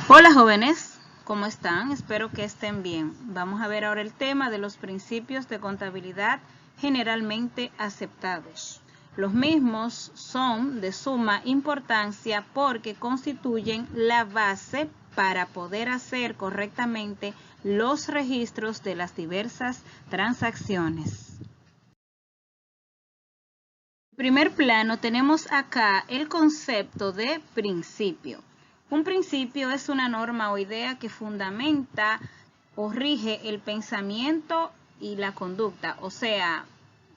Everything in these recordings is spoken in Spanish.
Hola jóvenes, ¿cómo están? Espero que estén bien. Vamos a ver ahora el tema de los principios de contabilidad generalmente aceptados. Los mismos son de suma importancia porque constituyen la base para poder hacer correctamente los registros de las diversas transacciones. En primer plano tenemos acá el concepto de principio. Un principio es una norma o idea que fundamenta o rige el pensamiento y la conducta. O sea,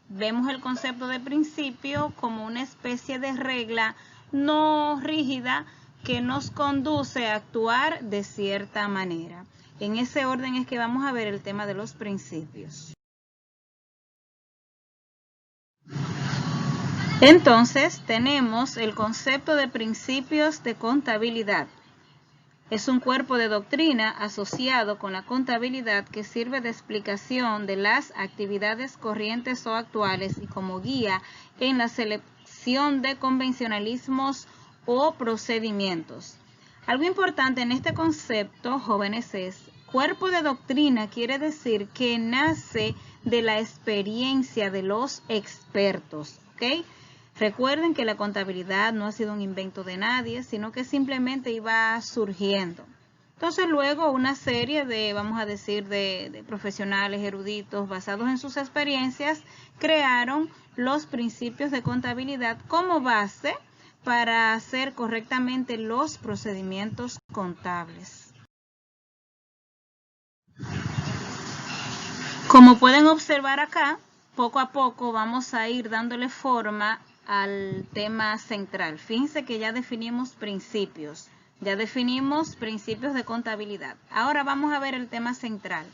vemos el concepto de principio como una especie de regla no rígida que nos conduce a actuar de cierta manera. En ese orden es que vamos a ver el tema de los principios. Entonces, tenemos el concepto de principios de contabilidad. Es un cuerpo de doctrina asociado con la contabilidad que sirve de explicación de las actividades corrientes o actuales y como guía en la selección de convencionalismos o procedimientos. Algo importante en este concepto, jóvenes, es cuerpo de doctrina quiere decir que nace de la experiencia de los expertos, ¿ok? Recuerden que la contabilidad no ha sido un invento de nadie, sino que simplemente iba surgiendo. Entonces luego una serie de, vamos a decir, de profesionales eruditos basados en sus experiencias crearon los principios de contabilidad como base para hacer correctamente los procedimientos contables. Como pueden observar acá, poco a poco vamos a ir dándole forma al tema central. Fíjense que ya definimos principios de contabilidad. Ahora vamos a ver el tema central,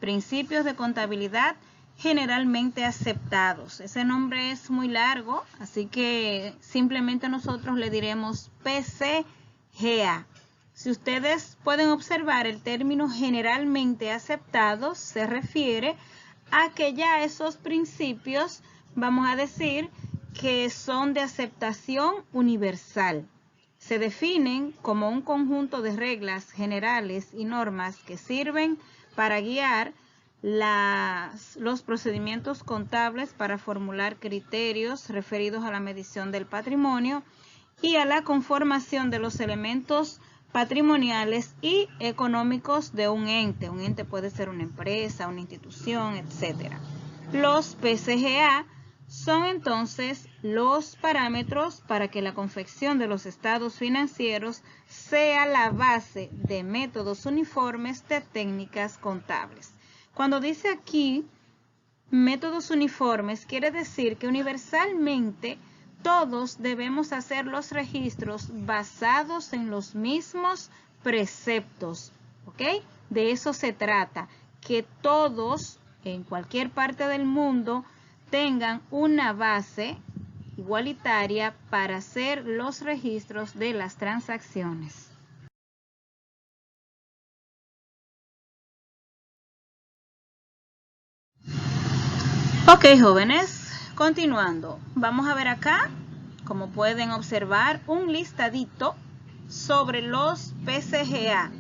principios de contabilidad generalmente aceptados. Ese nombre es muy largo, así que simplemente nosotros le diremos PCGA. Si ustedes pueden observar, el término generalmente aceptados se refiere a que ya esos principios, vamos a decir, que son de aceptación universal. Se definen como un conjunto de reglas generales y normas que sirven para guiar los procedimientos contables para formular criterios referidos a la medición del patrimonio y a la conformación de los elementos patrimoniales y económicos de un ente. Un ente puede ser una empresa, una institución, etc. Los PCGA son entonces los parámetros para que la confección de los estados financieros sea la base de métodos uniformes de técnicas contables. Cuando dice aquí métodos uniformes, quiere decir que universalmente todos debemos hacer los registros basados en los mismos preceptos, ¿ok? De eso se trata, que todos en cualquier parte del mundo tengan una base igualitaria para hacer los registros de las transacciones. Ok, jóvenes, continuando, vamos a ver acá, como pueden observar, un listadito sobre los PCGA.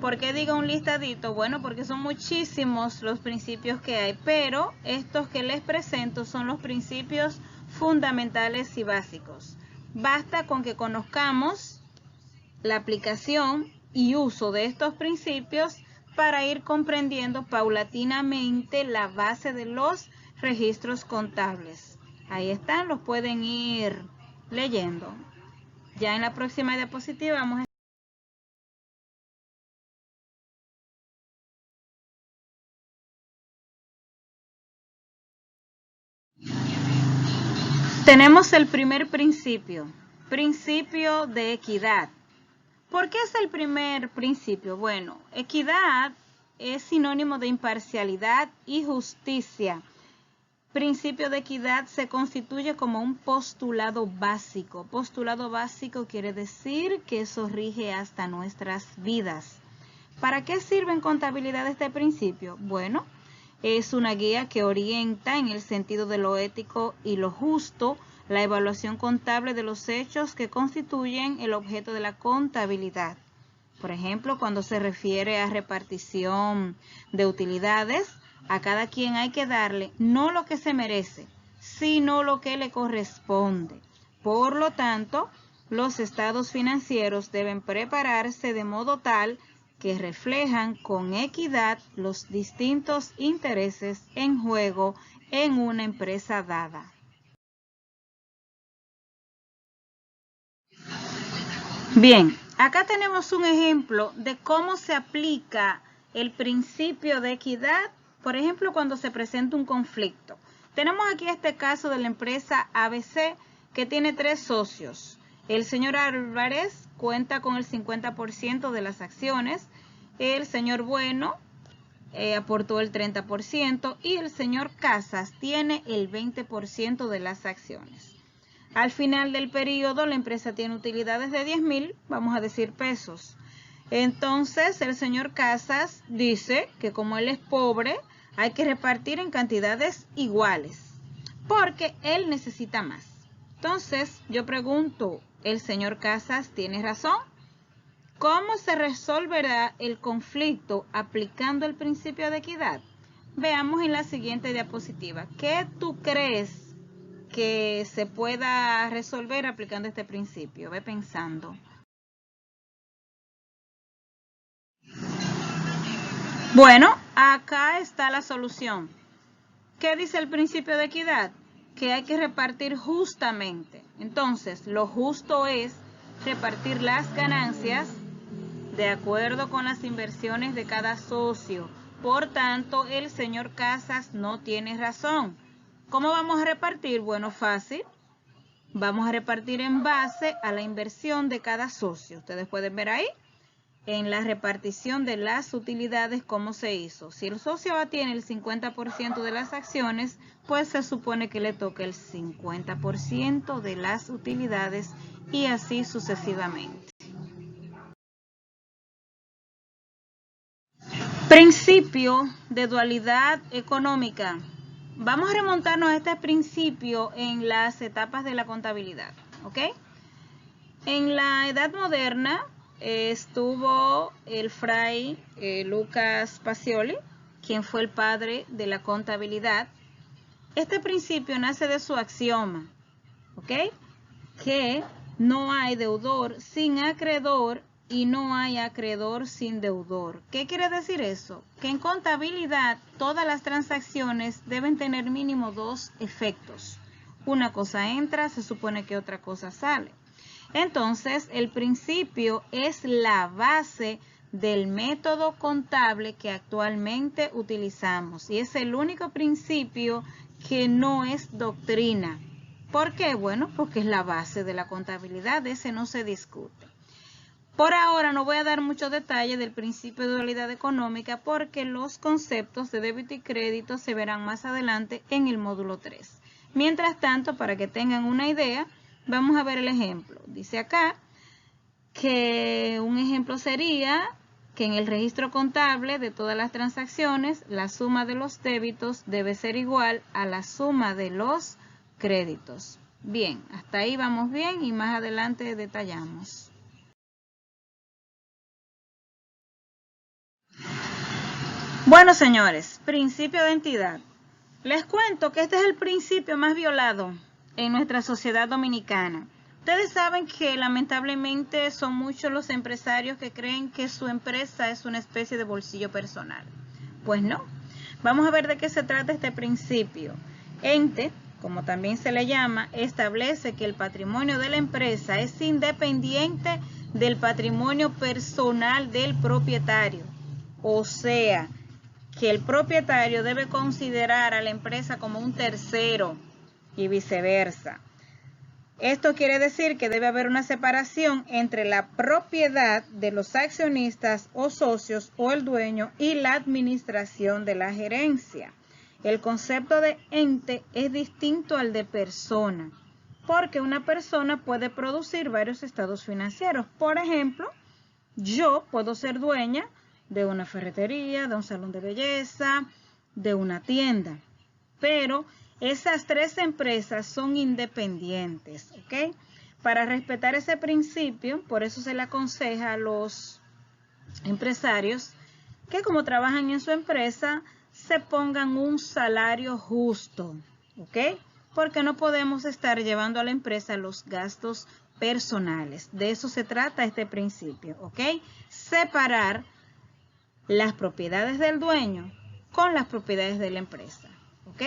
¿Por qué digo un listadito? Bueno, porque son muchísimos los principios que hay, pero estos que les presento son los principios fundamentales y básicos. Basta con que conozcamos la aplicación y uso de estos principios para ir comprendiendo paulatinamente la base de los registros contables. Ahí están, los pueden ir leyendo. Ya en la próxima diapositiva vamos a tenemos el primer principio, principio de equidad. ¿Por qué es el primer principio? Bueno, equidad es sinónimo de imparcialidad y justicia. Principio de equidad se constituye como un postulado básico. Postulado básico quiere decir que eso rige hasta nuestras vidas. ¿Para qué sirve en contabilidad este principio? Bueno, es una guía que orienta en el sentido de lo ético y lo justo la evaluación contable de los hechos que constituyen el objeto de la contabilidad. Por ejemplo, cuando se refiere a repartición de utilidades, a cada quien hay que darle no lo que se merece, sino lo que le corresponde. Por lo tanto, los estados financieros deben prepararse de modo tal que reflejan con equidad los distintos intereses en juego en una empresa dada. Bien, acá tenemos un ejemplo de cómo se aplica el principio de equidad, por ejemplo, cuando se presenta un conflicto. Tenemos aquí este caso de la empresa ABC que tiene 3 socios. El señor Álvarez cuenta con el 50% de las acciones, el señor Bueno aportó el 30% y el señor Casas tiene el 20% de las acciones. Al final del periodo la empresa tiene utilidades de 10.000, vamos a decir pesos. Entonces el señor Casas dice que como él es pobre, hay que repartir en cantidades iguales, porque él necesita más. Entonces yo pregunto, ¿el señor Casas tiene razón? ¿Cómo se resolverá el conflicto aplicando el principio de equidad? Veamos en la siguiente diapositiva. ¿Qué tú crees que se pueda resolver aplicando este principio? Ve pensando. Bueno, acá está la solución. ¿Qué dice el principio de equidad? Que hay que repartir justamente. Entonces, lo justo es repartir las ganancias de acuerdo con las inversiones de cada socio. Por tanto, el señor Casas no tiene razón. ¿Cómo vamos a repartir? Bueno, fácil. Vamos a repartir en base a la inversión de cada socio. Ustedes pueden ver ahí en la repartición de las utilidades cómo se hizo. Si el socio A tiene el 50% de las acciones, pues se supone que le toca el 50% de las utilidades y así sucesivamente. Principio de dualidad económica. Vamos a remontarnos a este principio en las etapas de la contabilidad, ¿ok? En la Edad Moderna estuvo el fray Lucas Pacioli, quien fue el padre de la contabilidad. Este principio nace de su axioma, ¿ok? Que no hay deudor sin acreedor y no hay acreedor sin deudor. ¿Qué quiere decir eso? Que en contabilidad todas las transacciones deben tener mínimo 2 efectos. Una cosa entra, se supone que otra cosa sale. Entonces, el principio es la base del método contable que actualmente utilizamos y es el único principio que no es doctrina. ¿Por qué? Bueno, porque es la base de la contabilidad, ese no se discute. Por ahora no voy a dar muchos detalles del principio de dualidad económica porque los conceptos de débito y crédito se verán más adelante en el módulo 3. Mientras tanto, para que tengan una idea, vamos a ver el ejemplo. Dice acá que un ejemplo sería que en el registro contable de todas las transacciones, la suma de los débitos debe ser igual a la suma de los créditos. Bien, hasta ahí vamos bien y más adelante detallamos. Bueno, señores, principio de entidad. Les cuento que este es el principio más violado en nuestra sociedad dominicana. Ustedes saben que lamentablemente son muchos los empresarios que creen que su empresa es una especie de bolsillo personal. Pues no. Vamos a ver de qué se trata este principio. Ente, como también se le llama, establece que el patrimonio de la empresa es independiente del patrimonio personal del propietario. O sea, que el propietario debe considerar a la empresa como un tercero y viceversa. Esto quiere decir que debe haber una separación entre la propiedad de los accionistas o socios o el dueño y la administración de la gerencia. El concepto de ente es distinto al de persona, porque una persona puede producir varios estados financieros. Por ejemplo, yo puedo ser dueña de una ferretería, de un salón de belleza, de una tienda. Pero esas 3 empresas son independientes, ¿ok? Para respetar ese principio, por eso se le aconseja a los empresarios que como trabajan en su empresa se pongan un salario justo, ¿ok? Porque no podemos estar llevando a la empresa los gastos personales. De eso se trata este principio, ¿ok? Separar las propiedades del dueño con las propiedades de la empresa, ¿ok?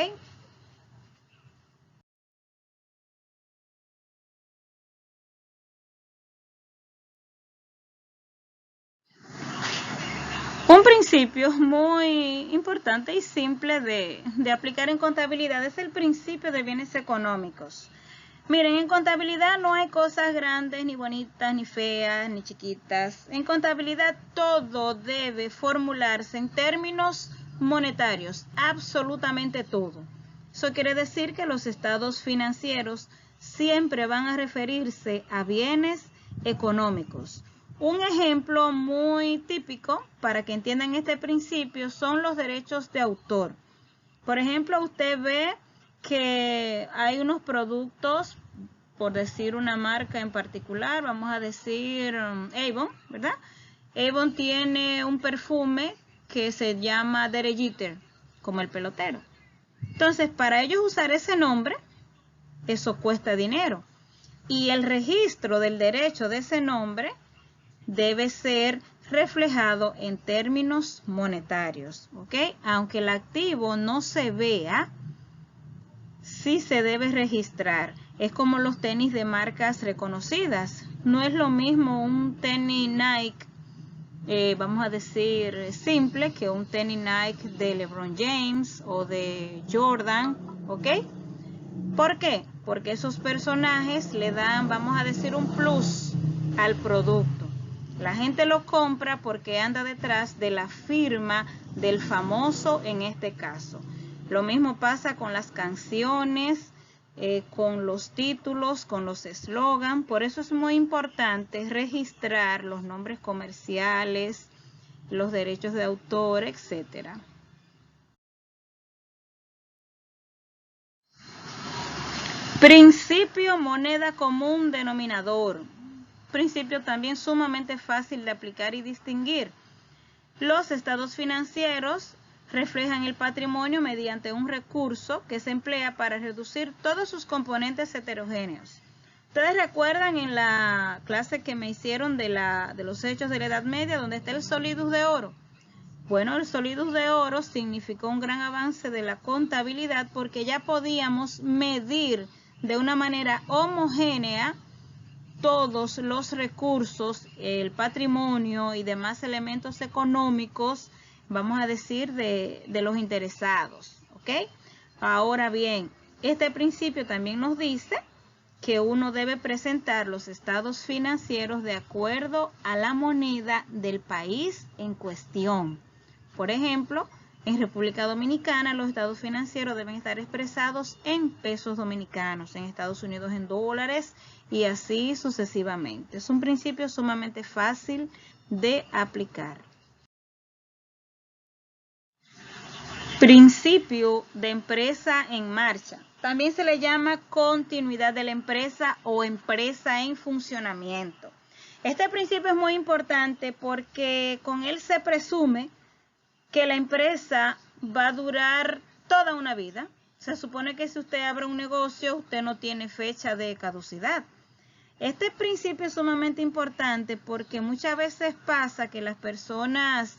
Un principio muy importante y simple de aplicar en contabilidad es el principio de bienes económicos. Miren, en contabilidad no hay cosas grandes, ni bonitas, ni feas, ni chiquitas. En contabilidad todo debe formularse en términos monetarios, absolutamente todo. Eso quiere decir que los estados financieros siempre van a referirse a bienes económicos. Un ejemplo muy típico para que entiendan este principio son los derechos de autor. Por ejemplo, usted ve que hay unos productos, por decir una marca en particular, vamos a decir Avon, ¿verdad? Avon tiene un perfume que se llama Derek Jeter, como el pelotero. Entonces, para ellos usar ese nombre, eso cuesta dinero. Y el registro del derecho de ese nombre debe ser reflejado en términos monetarios, ¿ok? Aunque el activo no se vea, sí se debe registrar. Es como los tenis de marcas reconocidas. No es lo mismo un tenis Nike, vamos a decir, simple, que un tenis Nike de LeBron James o de Jordan, ¿ok? ¿Por qué? Porque esos personajes le dan, vamos a decir, un plus al producto. La gente lo compra porque anda detrás de la firma del famoso en este caso. Lo mismo pasa con las canciones, con los títulos, con los eslogans. Por eso es muy importante registrar los nombres comerciales, los derechos de autor, etcétera. Principio moneda común denominador. Principio también sumamente fácil de aplicar y distinguir. Los estados financieros reflejan el patrimonio mediante un recurso que se emplea para reducir todos sus componentes heterogéneos. Ustedes recuerdan en la clase que me hicieron de los hechos de la Edad Media, donde está el solidus de oro. Bueno, el solidus de oro significó un gran avance de la contabilidad porque ya podíamos medir de una manera homogénea todos los recursos, el patrimonio y demás elementos económicos, vamos a decir, de los interesados, ¿ok? Ahora bien, este principio también nos dice que uno debe presentar los estados financieros de acuerdo a la moneda del país en cuestión. Por ejemplo, en República Dominicana los estados financieros deben estar expresados en pesos dominicanos, en Estados Unidos en dólares y así sucesivamente. Es un principio sumamente fácil de aplicar. Principio de empresa en marcha. También se le llama continuidad de la empresa o empresa en funcionamiento. Este principio es muy importante porque con él se presume que la empresa va a durar toda una vida. Se supone que si usted abre un negocio, usted no tiene fecha de caducidad. Este principio es sumamente importante porque muchas veces pasa que las personas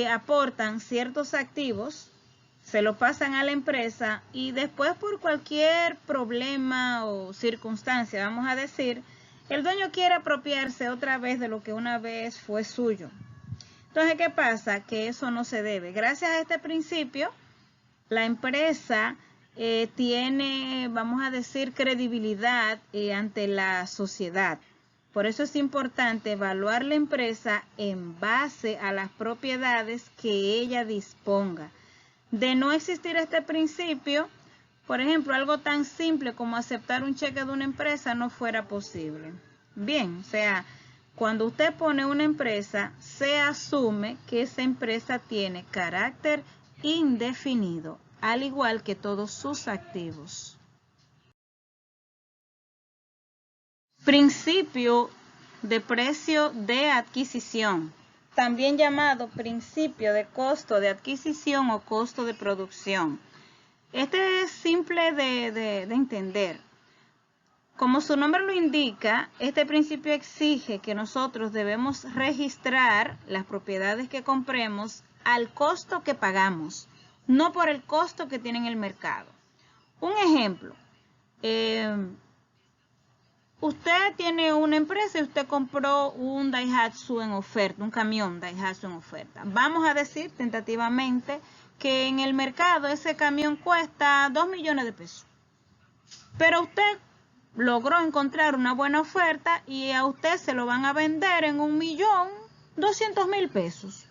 aportan ciertos activos, se lo pasan a la empresa y después por cualquier problema o circunstancia, vamos a decir, el dueño quiere apropiarse otra vez de lo que una vez fue suyo. Entonces, ¿qué pasa? Que eso no se debe. Gracias a este principio, la empresa tiene, vamos a decir, credibilidad ante la sociedad. Por eso es importante evaluar la empresa en base a las propiedades que ella disponga. De no existir este principio, por ejemplo, algo tan simple como aceptar un cheque de una empresa no fuera posible. Bien, o sea, cuando usted pone una empresa, se asume que esa empresa tiene carácter indefinido, al igual que todos sus activos. Principio de precio de adquisición. también llamado principio de costo de adquisición o costo de producción. Este es simple de entender. Como su nombre lo indica, este principio exige que nosotros debemos registrar las propiedades que compremos al costo que pagamos, no por el costo que tiene en el mercado. Un ejemplo, usted tiene una empresa y usted compró un Daihatsu en oferta, un camión Daihatsu en oferta. Vamos a decir tentativamente que en el mercado ese camión cuesta 2 millones de pesos. Pero usted logró encontrar una buena oferta y a usted se lo van a vender en 1.200.000 pesos.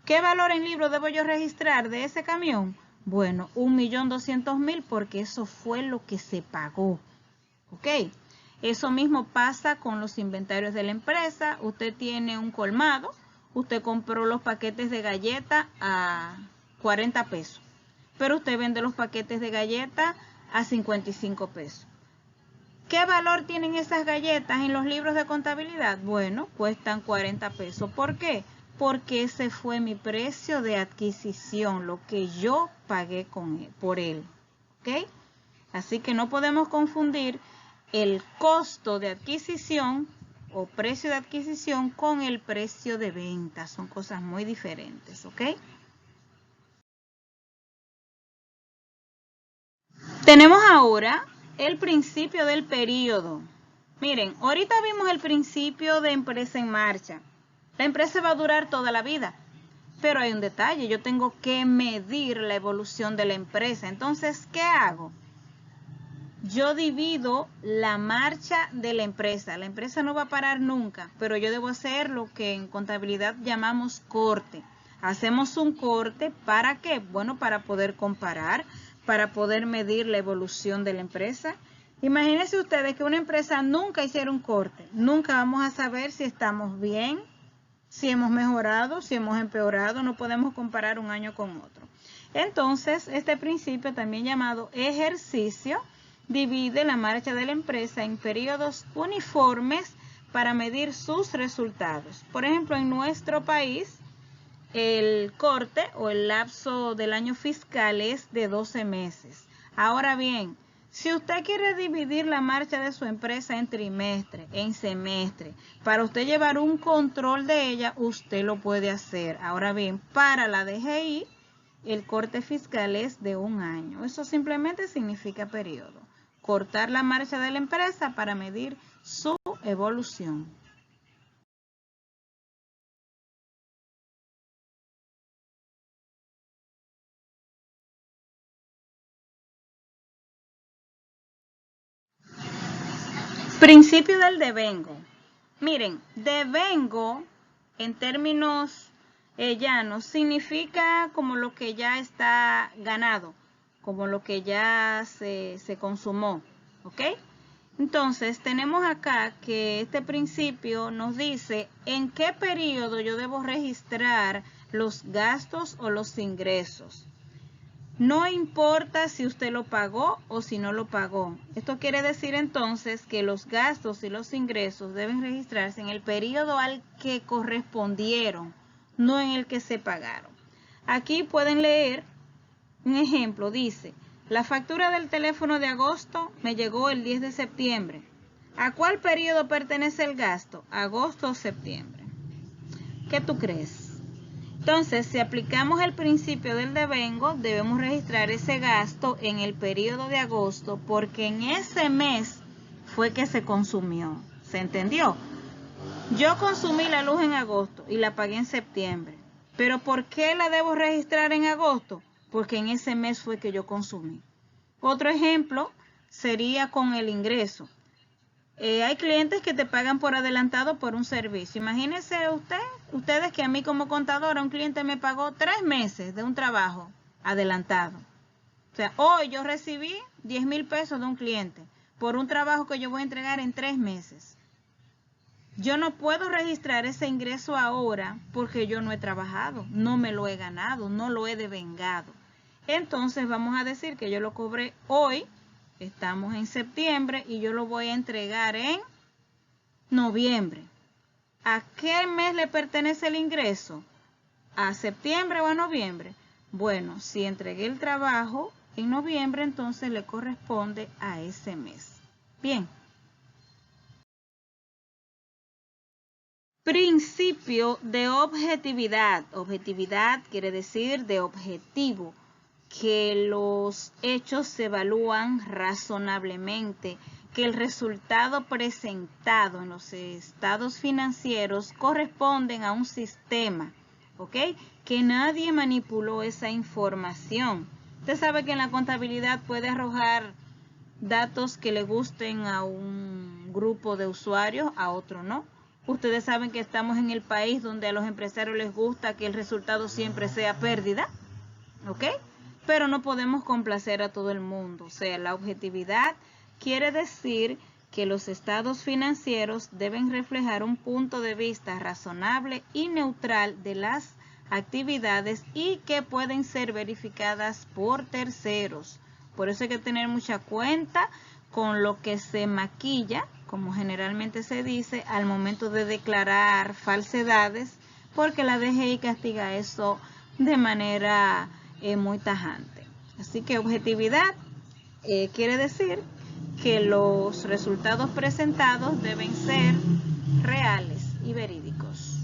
¿Qué valor en libro debo yo registrar de ese camión? Bueno, 1.200.000 porque eso fue lo que se pagó. ¿Ok? Eso mismo pasa con los inventarios de la empresa. Usted tiene un colmado, usted compró los paquetes de galleta a 40 pesos, pero usted vende los paquetes de galleta a 55 pesos. ¿Qué valor tienen esas galletas en los libros de contabilidad? Bueno, cuestan 40 pesos. ¿Por qué? Porque ese fue mi precio de adquisición, lo que yo pagué por él. ¿Ok? Así que no podemos confundir el costo de adquisición o precio de adquisición con el precio de venta. Son cosas muy diferentes. ¿Ok? Tenemos ahora el principio del periodo. Miren, ahorita vimos el principio de empresa en marcha. La empresa va a durar toda la vida, pero hay un detalle, yo tengo que medir la evolución de la empresa. Entonces, ¿qué hago? Yo divido la marcha de la empresa. La empresa no va a parar nunca, pero yo debo hacer lo que en contabilidad llamamos corte. Hacemos un corte, ¿para qué? Bueno, para poder comparar, para poder medir la evolución de la empresa. Imagínense ustedes que una empresa nunca hiciera un corte. Nunca vamos a saber si estamos bien, si hemos mejorado, si hemos empeorado. No podemos comparar un año con otro. Entonces, este principio, también llamado ejercicio, divide la marcha de la empresa en periodos uniformes para medir sus resultados. Por ejemplo, en nuestro país, el corte o el lapso del año fiscal es de 12 meses. Ahora bien, si usted quiere dividir la marcha de su empresa en trimestre, en semestre, para usted llevar un control de ella, usted lo puede hacer. Ahora bien, para la DGI, el corte fiscal es de 1 año. Eso simplemente significa periodo. Cortar la marcha de la empresa para medir su evolución. Principio del devengo. Miren, devengo en términos llanos significa como lo que ya está ganado, como lo que ya se consumó, ¿ok? Entonces tenemos acá que este principio nos dice en qué periodo yo debo registrar los gastos o los ingresos. No importa si usted lo pagó o si no lo pagó. Esto quiere decir entonces que los gastos y los ingresos deben registrarse en el periodo al que correspondieron, no en el que se pagaron. Aquí pueden leer un ejemplo, dice, la factura del teléfono de agosto me llegó el 10 de septiembre. ¿A cuál periodo pertenece el gasto? ¿Agosto o septiembre? ¿Qué tú crees? Entonces, si aplicamos el principio del devengo, debemos registrar ese gasto en el periodo de agosto porque en ese mes fue que se consumió. ¿Se entendió? Yo consumí la luz en agosto y la pagué en septiembre. ¿Pero por qué la debo registrar en agosto? Porque en ese mes fue que yo consumí. Otro ejemplo sería con el ingreso. Hay clientes que te pagan por adelantado por un servicio. Imagínense ustedes que a mí como contadora un cliente me pagó 3 meses de un trabajo adelantado. O sea, hoy yo recibí 10.000 pesos de un cliente por un trabajo que yo voy a entregar en 3 meses. Yo no puedo registrar ese ingreso ahora porque yo no he trabajado, no me lo he ganado, no lo he devengado. Entonces vamos a decir que yo lo cobré hoy. Estamos en septiembre y yo lo voy a entregar en noviembre. ¿A qué mes le pertenece el ingreso? ¿A septiembre o a noviembre? Bueno, si entregué el trabajo en noviembre, entonces le corresponde a ese mes. Bien. Principio de objetividad. Objetividad quiere decir de objetivo, que los hechos se evalúan razonablemente, que el resultado presentado en los estados financieros corresponden a un sistema, ¿ok? Que nadie manipuló esa información. Usted sabe que en la contabilidad puede arrojar datos que le gusten a un grupo de usuarios, a otro no. Ustedes saben que estamos en el país donde a los empresarios les gusta que el resultado siempre sea pérdida, ¿ok? Pero no podemos complacer a todo el mundo. O sea, la objetividad quiere decir que los estados financieros deben reflejar un punto de vista razonable y neutral de las actividades y que pueden ser verificadas por terceros. Por eso hay que tener mucha cuenta con lo que se maquilla, como generalmente se dice, al momento de declarar falsedades, porque la DGI castiga eso de manera muy tajante. Así que objetividad quiere decir que los resultados presentados deben ser reales y verídicos.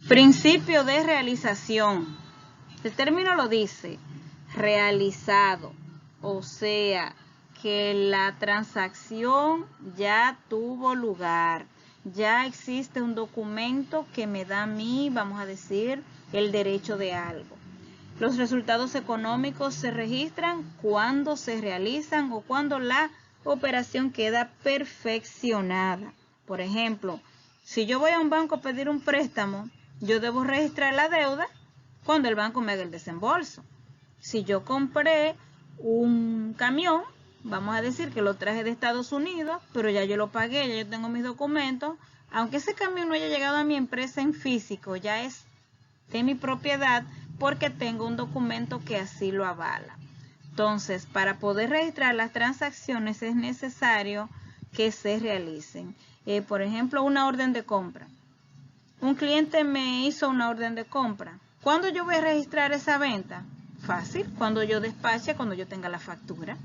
Principio de realización. El término lo dice, realizado, o sea, que la transacción ya tuvo lugar, ya existe un documento que me da a mí, vamos a decir, el derecho de algo. Los resultados económicos se registran cuando se realizan o cuando la operación queda perfeccionada. Por ejemplo, si yo voy a un banco a pedir un préstamo, yo debo registrar la deuda cuando el banco me haga el desembolso. Si yo compré un camión, vamos a decir que lo traje de Estados Unidos, pero ya yo lo pagué, ya yo tengo mis documentos, aunque ese camión no haya llegado a mi empresa en físico, ya es de mi propiedad porque tengo un documento que así lo avala. Entonces, para poder registrar las transacciones es necesario que se realicen. Por ejemplo, una orden de compra. Un cliente me hizo una orden de compra. ¿Cuándo yo voy a registrar esa venta? Fácil, cuando yo despache, cuando yo tenga la factura.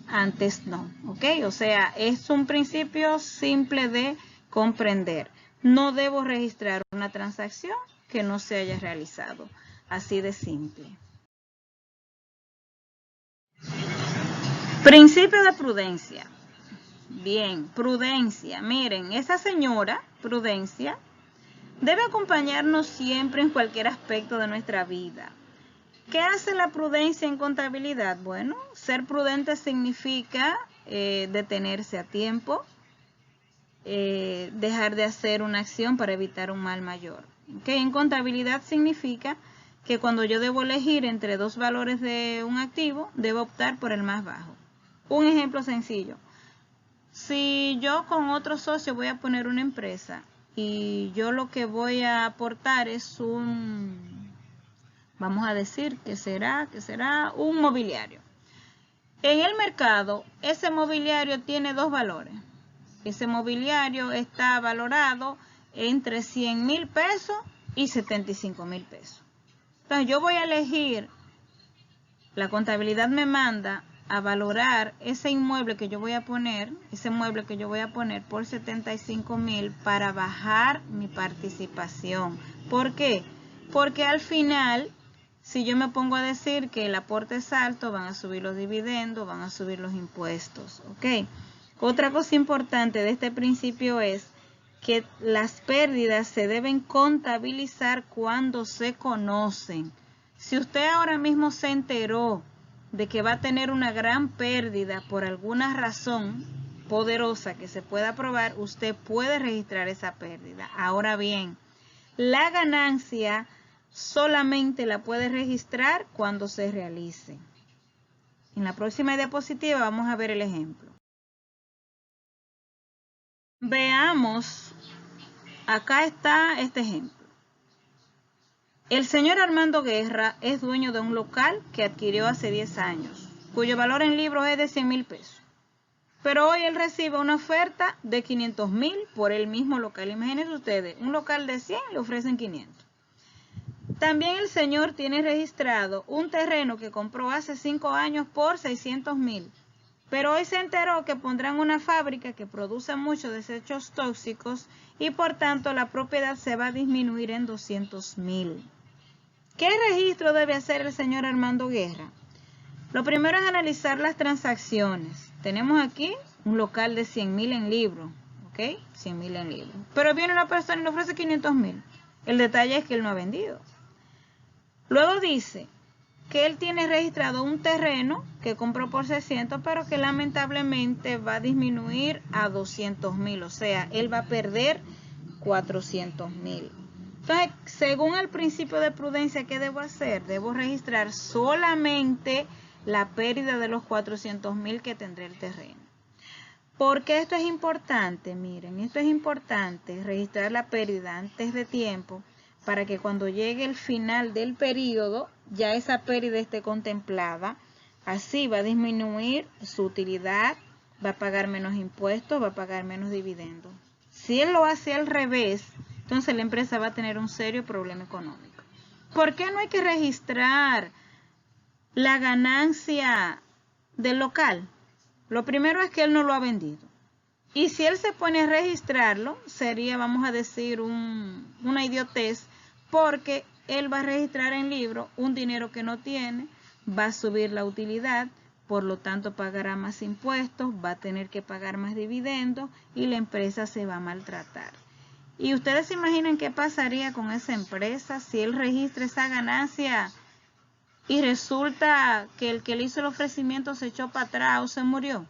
Antes no, ¿ok? O sea, es un principio simple de comprender. No debo registrar una transacción que no se haya realizado. Así de simple. Principio de prudencia. Bien, prudencia. Miren, esa señora, Prudencia, debe acompañarnos siempre en cualquier aspecto de nuestra vida. ¿Qué hace la prudencia en contabilidad? Bueno, ser prudente significa detenerse a tiempo, dejar de hacer una acción para evitar un mal mayor. ¿Okay? En contabilidad significa que cuando yo debo elegir entre dos valores de un activo, debo optar por el más bajo. Un ejemplo sencillo. Si yo con otro socio voy a poner una empresa y yo lo que voy a aportar es vamos a decir que será un mobiliario. En el mercado, ese mobiliario tiene dos valores. Ese mobiliario está valorado entre 100,000 pesos y 75,000 pesos. Entonces yo voy a elegir, la contabilidad me manda a valorar ese inmueble que yo voy a poner, por 75,000 para bajar mi participación. ¿Por qué? Porque al final, si yo me pongo a decir que el aporte es alto, van a subir los dividendos, van a subir los impuestos, ¿ok? Otra cosa importante de este principio es que las pérdidas se deben contabilizar cuando se conocen. Si usted ahora mismo se enteró de que va a tener una gran pérdida por alguna razón poderosa que se pueda probar, usted puede registrar esa pérdida. Ahora bien, la ganancia solamente la puede registrar cuando se realice. En la próxima diapositiva vamos a ver el ejemplo. Veamos, acá está este ejemplo. El señor Armando Guerra es dueño de un local que adquirió hace 10 años, cuyo valor en libros es de 100,000 pesos. Pero hoy él recibe una oferta de 500.000 por el mismo local. Imagínense ustedes, un local de 100 le ofrecen 500. También el señor tiene registrado un terreno que compró hace 5 años por 600.000. Pero hoy se enteró que pondrán una fábrica que produce muchos desechos tóxicos y por tanto la propiedad se va a disminuir en 200.000. ¿Qué registro debe hacer el señor Armando Guerra? Lo primero es analizar las transacciones. Tenemos aquí un local de 100.000 en libro, ¿ok? 100.000 en libro. Pero viene una persona y le ofrece 500.000. El detalle es que él no ha vendido. Luego dice que él tiene registrado un terreno que compró por 600, pero que lamentablemente va a disminuir a 200.000. O sea, él va a perder 400.000. Entonces, según el principio de prudencia, ¿qué debo hacer? Debo registrar solamente la pérdida de los 400.000 que tendré el terreno. ¿Por qué esto es importante? Miren, esto es importante, registrar la pérdida antes de tiempo, para que cuando llegue el final del periodo, ya esa pérdida esté contemplada. Así va a disminuir su utilidad, va a pagar menos impuestos, va a pagar menos dividendos. Si él lo hace al revés, entonces la empresa va a tener un serio problema económico. ¿Por qué no hay que registrar la ganancia del local? Lo primero es que él no lo ha vendido. Y si él se pone a registrarlo, sería, vamos a decir, una idiotez, porque él va a registrar en libro un dinero que no tiene, va a subir la utilidad, por lo tanto pagará más impuestos, va a tener que pagar más dividendos y la empresa se va a maltratar. ¿Y ustedes se imaginan qué pasaría con esa empresa si él registra esa ganancia y resulta que el que le hizo el ofrecimiento se echó para atrás o se murió?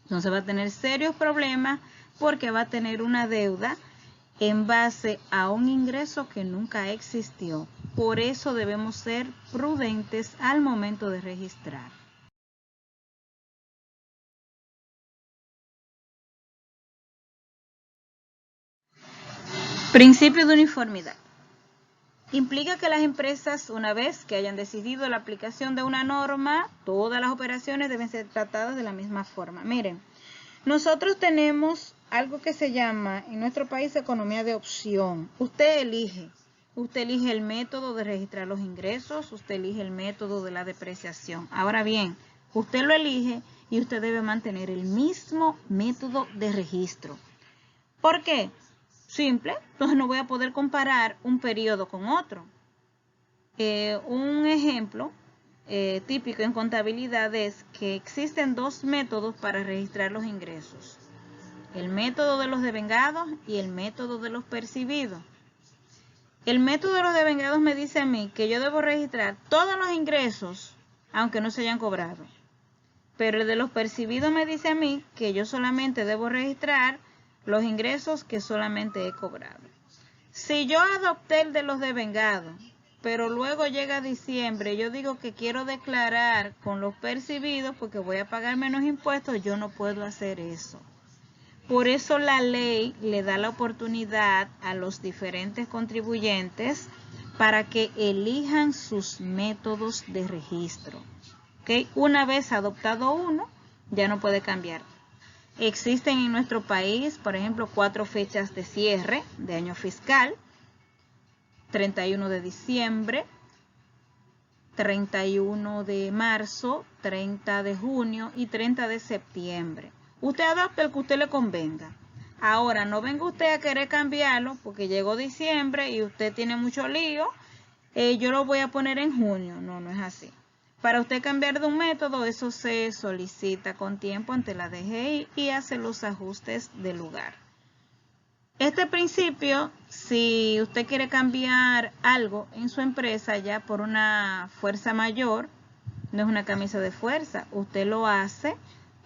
Entonces va a tener serios problemas porque va a tener una deuda en base a un ingreso que nunca existió. Por eso debemos ser prudentes al momento de registrar. Principio de uniformidad. Implica que las empresas, una vez que hayan decidido la aplicación de una norma, todas las operaciones deben ser tratadas de la misma forma. Miren, nosotros tenemos algo que se llama en nuestro país economía de opción. Usted elige el método de registrar los ingresos, usted elige el método de la depreciación. Ahora bien, usted lo elige y usted debe mantener el mismo método de registro. ¿Por qué? Simple, entonces no voy a poder comparar un periodo con otro. Un ejemplo típico en contabilidad es que existen dos métodos para registrar los ingresos: el método de los devengados y el método de los percibidos. El método de los devengados me dice a mí que yo debo registrar todos los ingresos aunque no se hayan cobrado, pero el de los percibidos me dice a mí que yo solamente debo registrar los ingresos que solamente he cobrado. Si yo adopté el de los devengados, pero luego llega diciembre, yo digo que quiero declarar con los percibidos porque voy a pagar menos impuestos, yo no puedo hacer eso. Por eso la ley le da la oportunidad a los diferentes contribuyentes para que elijan sus métodos de registro. ¿Okay? Una vez adoptado uno, ya no puede cambiar. Existen en nuestro país, por ejemplo, 4 fechas de cierre de año fiscal: 31 de diciembre, 31 de marzo, 30 de junio y 30 de septiembre. Usted adapta el que usted le convenga. Ahora, no venga usted a querer cambiarlo porque llegó diciembre y usted tiene mucho lío. Yo lo voy a poner en junio. No, no es así. Para usted cambiar de un método, eso se solicita con tiempo ante la DGI y hace los ajustes del lugar. Este principio, si usted quiere cambiar algo en su empresa ya por una fuerza mayor, no es una camisa de fuerza, usted lo hace,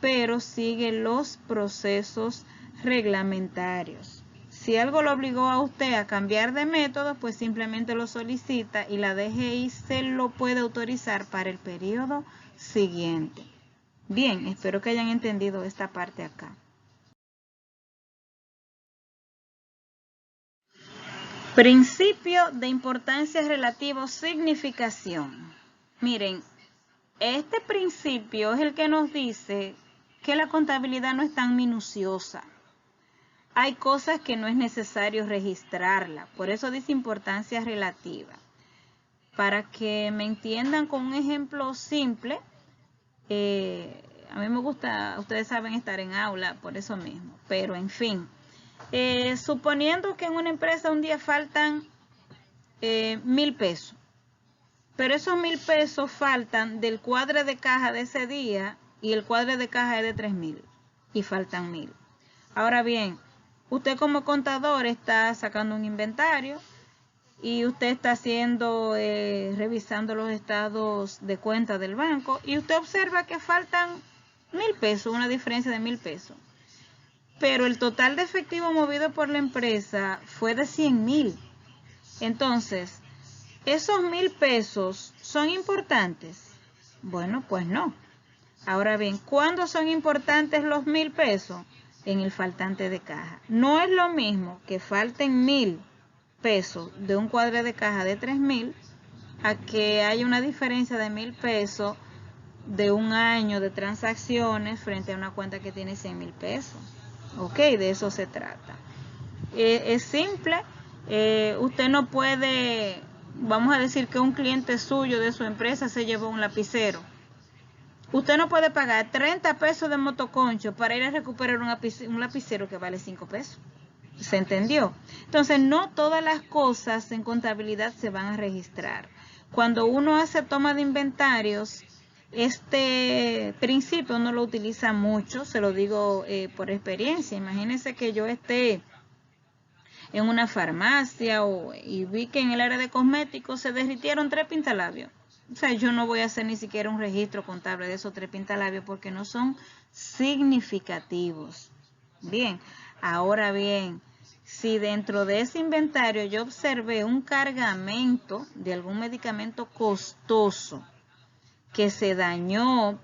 pero sigue los procesos reglamentarios. Si algo lo obligó a usted a cambiar de método, pues simplemente lo solicita y la DGI se lo puede autorizar para el periodo siguiente. Bien, espero que hayan entendido esta parte acá. Principio de importancia relativo significación. Miren, este principio es el que nos dice que la contabilidad no es tan minuciosa. Hay cosas que no es necesario registrarla, por eso dice importancia relativa. Para que me entiendan con un ejemplo simple, a mí me gusta, ustedes saben, estar en aula por eso mismo, pero en fin, suponiendo que en una empresa un día faltan 1.000 pesos, pero esos 1.000 pesos faltan del cuadre de caja de ese día y el cuadre de caja es de 3.000 y faltan 1.000. Ahora bien, usted como contador está sacando un inventario y usted está haciendo, revisando los estados de cuenta del banco y usted observa que faltan 1.000 pesos, una diferencia de 1.000 pesos. Pero el total de efectivo movido por la empresa fue de 100.000. Entonces, ¿esos 1.000 pesos son importantes? Bueno, pues no. Ahora bien, ¿cuándo son importantes los 1.000 pesos? En el faltante de caja. No es lo mismo que falten 1.000 pesos de un cuadre de caja de 3.000 a que haya una diferencia de 1.000 pesos de un año de transacciones frente a una cuenta que tiene 100.000 pesos. Ok, de eso se trata. Es simple. Usted no puede, vamos a decir que un cliente suyo de su empresa se llevó un lapicero. Usted no puede pagar 30 pesos de motoconcho para ir a recuperar un lapicero que vale 5 pesos. ¿Se entendió? Entonces, no todas las cosas en contabilidad se van a registrar. Cuando uno hace toma de inventarios, este principio uno lo utiliza mucho, se lo digo por experiencia. Imagínense que yo esté en una farmacia y vi que en el área de cosméticos se derritieron 3 pintalabios. O sea, yo no voy a hacer ni siquiera un registro contable de esos 3 pintalabios porque no son significativos. Bien, ahora bien, si dentro de ese inventario yo observé un cargamento de algún medicamento costoso que se dañó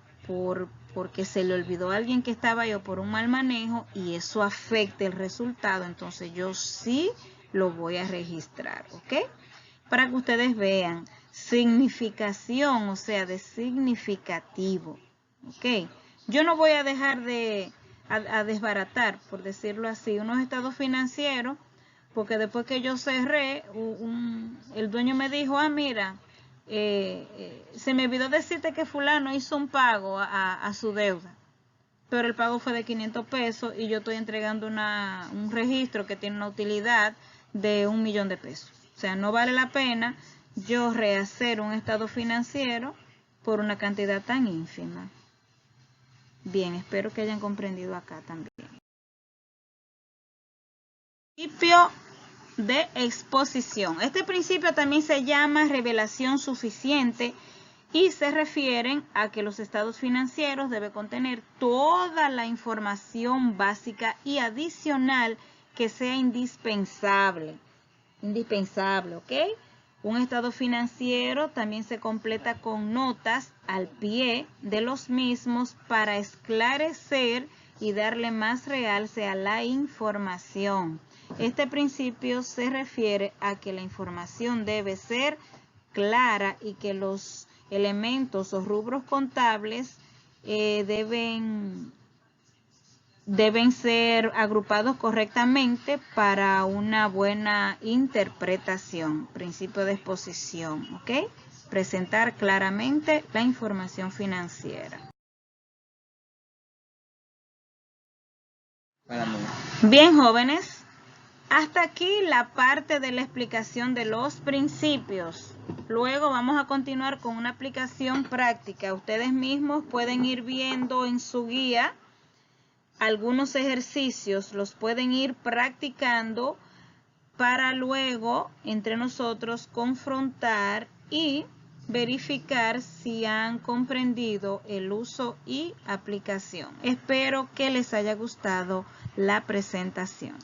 porque se le olvidó a alguien que estaba ahí o por un mal manejo y eso afecta el resultado, entonces yo sí lo voy a registrar, ¿ok? Para que ustedes vean, significación, o sea, de significativo, ¿ok? Yo no voy a dejar de a desbaratar, por decirlo así, unos estados financieros, porque después que yo cerré, el dueño me dijo, mira, se me olvidó decirte que fulano hizo un pago a su deuda, pero el pago fue de 500 pesos y yo estoy entregando un registro que tiene una utilidad de 1.000.000 de pesos. O sea, no vale la pena yo rehacer un estado financiero por una cantidad tan ínfima. Bien, espero que hayan comprendido acá también. Principio de exposición. Este principio también se llama revelación suficiente y se refieren a que los estados financieros deben contener toda la información básica y adicional que sea indispensable, ¿ok? Un estado financiero también se completa con notas al pie de los mismos para esclarecer y darle más realce a la información. Este principio se refiere a que la información debe ser clara y que los elementos o rubros contables deben ser agrupados correctamente para una buena interpretación. Principio de exposición, ¿ok? Presentar claramente la información financiera. Bien, jóvenes, hasta aquí la parte de la explicación de los principios. Luego vamos a continuar con una aplicación práctica. Ustedes mismos pueden ir viendo en su guía algunos ejercicios, los pueden ir practicando para luego entre nosotros confrontar y verificar si han comprendido el uso y aplicación. Espero que les haya gustado la presentación.